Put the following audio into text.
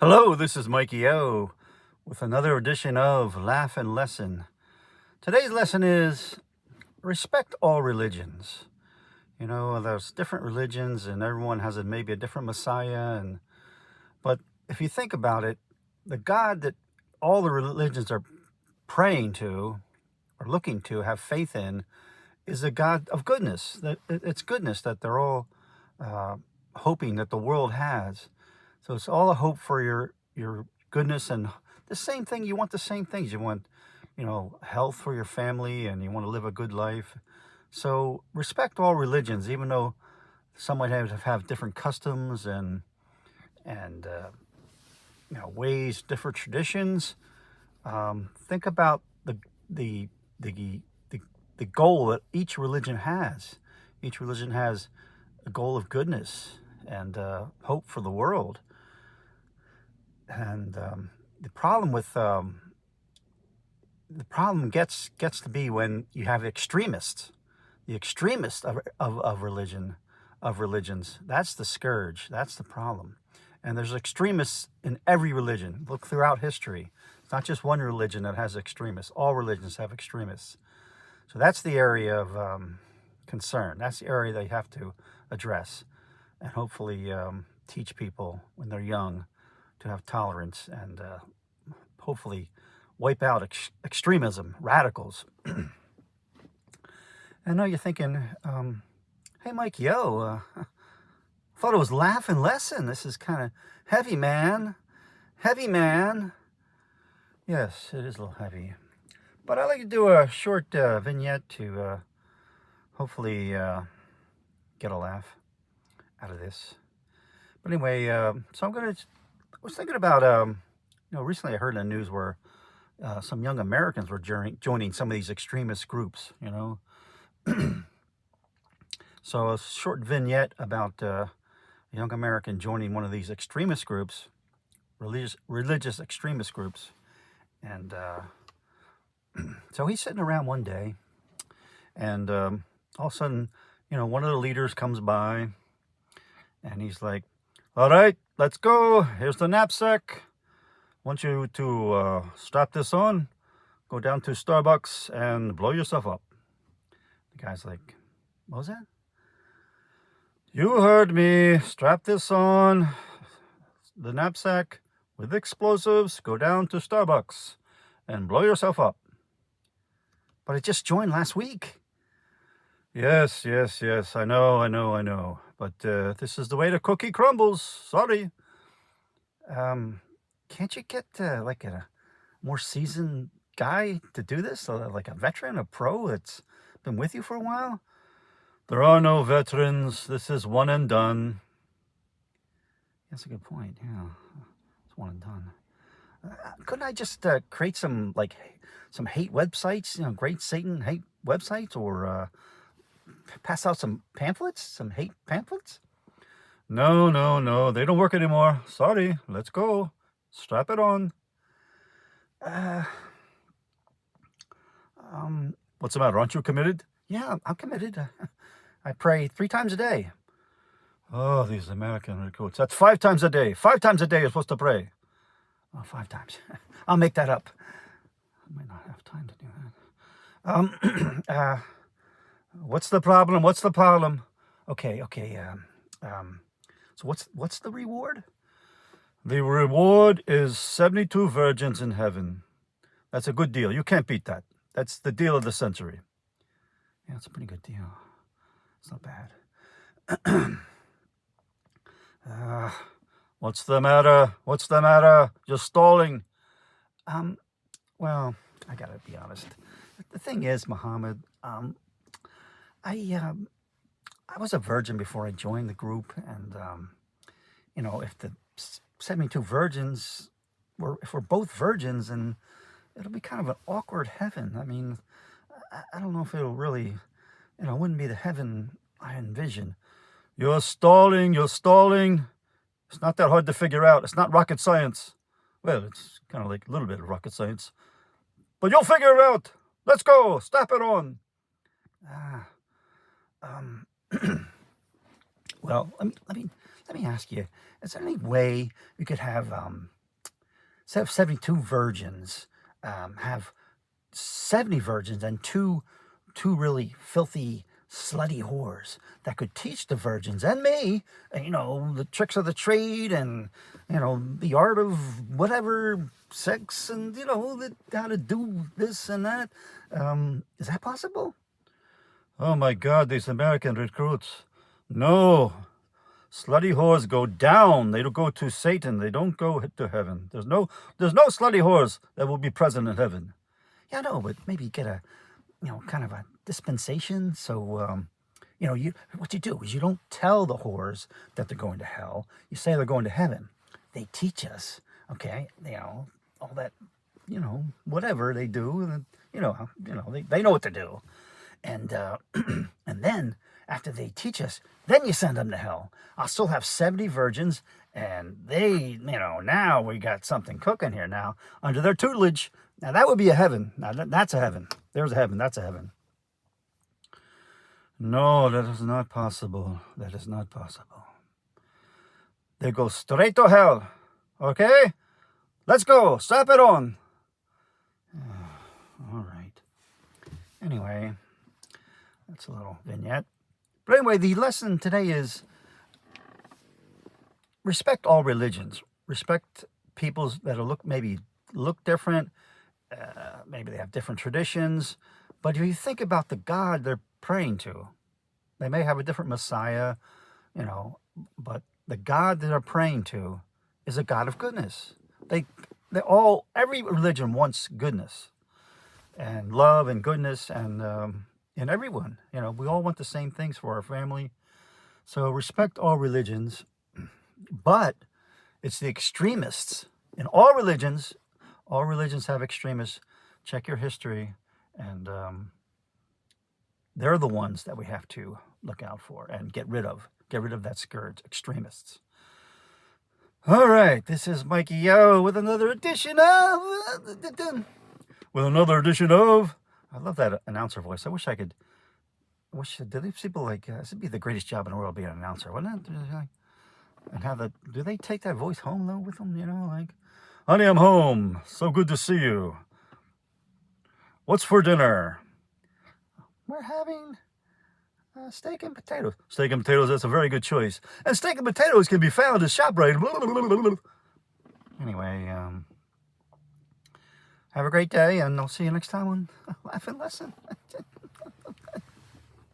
Hello, this is Mikey O with another edition of Laugh and Lesson. Today's lesson is respect all religions. You know, there's different religions and everyone has maybe a different Messiah. But if you think about it, the God that all the religions are praying to or looking to have faith in is a God of goodness. That it's goodness that they're all hoping that the world has. So it's all a hope for your goodness and the same thing. You want the same things. You want, health for your family and you want to live a good life. So respect all religions, even though some might have different customs and ways, different traditions. Think about the the the goal that each religion has. Each religion has a goal of goodness and hope for the world. And the problem with the problem gets to be when you have extremists, the extremists of religions. That's the scourge. That's the problem. And there's extremists in every religion. Look throughout history. It's not just one religion that has extremists. All religions have extremists. So that's the area of concern. That's the area that you have to address and hopefully teach people when they're young to have tolerance and hopefully wipe out extremism, radicals. I know you're thinking, hey, Mike, thought it was Laugh and Lesson. This is kind of heavy, man. Heavy, man. Yes, it is a little heavy. But I'd like to do a short vignette to hopefully get a laugh out of this. But anyway, so I was thinking about, recently I heard in the news where some young Americans were joining some of these extremist groups, So a short vignette about a young American joining one of these extremist groups, religious extremist groups. And so he's sitting around one day, and all of a sudden, one of the leaders comes by, and he's like, all right, let's go. Here's the knapsack. I want you to strap this on, go down to Starbucks and blow yourself up. The guy's like, what was that? You heard me. Strap this on, the knapsack with explosives, go down to Starbucks and blow yourself up. But I just joined last week. Yes, I know. But this is the way the cookie crumbles. Sorry. Can't you get like a more seasoned guy to do this? Like a veteran, a pro that's been with you for a while? There are no veterans. This is one and done. That's a good point. Yeah, it's one and done. Couldn't I just create some hate websites? Great Satan hate websites, or pass out some pamphlets, some hate pamphlets? No. They don't work anymore. Sorry. Let's go. Strap it on. What's the matter? Aren't you committed? Yeah, I'm committed. I pray 3 times a day. Oh, these American recruits. That's 5 times a day. 5 times a day you're supposed to pray. Oh, 5 times. I'll make that up. I might not have time to do that. What's the problem? Okay. So what's the reward? The reward is 72 virgins in heaven. That's a good deal. You can't beat that. That's the deal of the century. Yeah, it's a pretty good deal. It's not bad. What's the matter? You're stalling. Well, I gotta be honest. The thing is, Muhammad, I was a virgin before I joined the group, and if the 72 virgins if we're both virgins, and it'll be kind of an awkward heaven. I mean, I don't know if it'll really, it wouldn't be the heaven I envision. You're stalling. It's not that hard to figure out. It's not rocket science. Well, it's kind of like a little bit of rocket science. But you'll figure it out. Let's go. Strap it on. Well, let let me ask you, is there any way we could have, instead of 72 virgins, have 70 virgins and two really filthy, slutty whores that could teach the virgins and me, the tricks of the trade and, the art of whatever, sex and, how to do this and that. Is that possible? Oh my God, these American recruits. No. Slutty whores go down. They don't go to Satan. They don't go to heaven. There's no slutty whores that will be present in heaven. Yeah, no, but maybe get a, kind of a dispensation. So, what you do is you don't tell the whores that they're going to hell. You say they're going to heaven. They teach us, okay? All that, whatever they do, and they know what to do, and and then after they teach us, then you send them to hell. I'll still have 70 virgins, and they, now we got something cooking here now under their tutelage. Now that would be a heaven. Now that's a heaven. There's a heaven. That's a heaven. No, that is not possible. That is not possible. They go straight to hell. Okay? Let's go. Strap it on. All right. Anyway, that's a little vignette. But anyway, the lesson today is respect all religions. Respect peoples that maybe look different. Maybe they have different traditions. But if you think about the God they're praying to, they may have a different Messiah, but the God that they're praying to is a God of goodness. Every religion wants goodness and love and goodness and in everyone. We all want the same things for our family. So respect all religions, but it's the extremists in all religions. All religions have extremists. Check your history, and they're the ones that we have to look out for and get rid of. Get rid of that scourge, extremists. All right, this is Mikey Yo with another edition of... I love that announcer voice. I wish I could... do these people this would be the greatest job in the world, being an announcer, wouldn't it? And do they take that voice home, though, with them, honey, I'm home. So good to see you. What's for dinner? We're having steak and potatoes. Steak and potatoes, that's a very good choice. And steak and potatoes can be found at ShopRite. Anyway, have a great day, and I'll see you next time on Laugh and Lesson.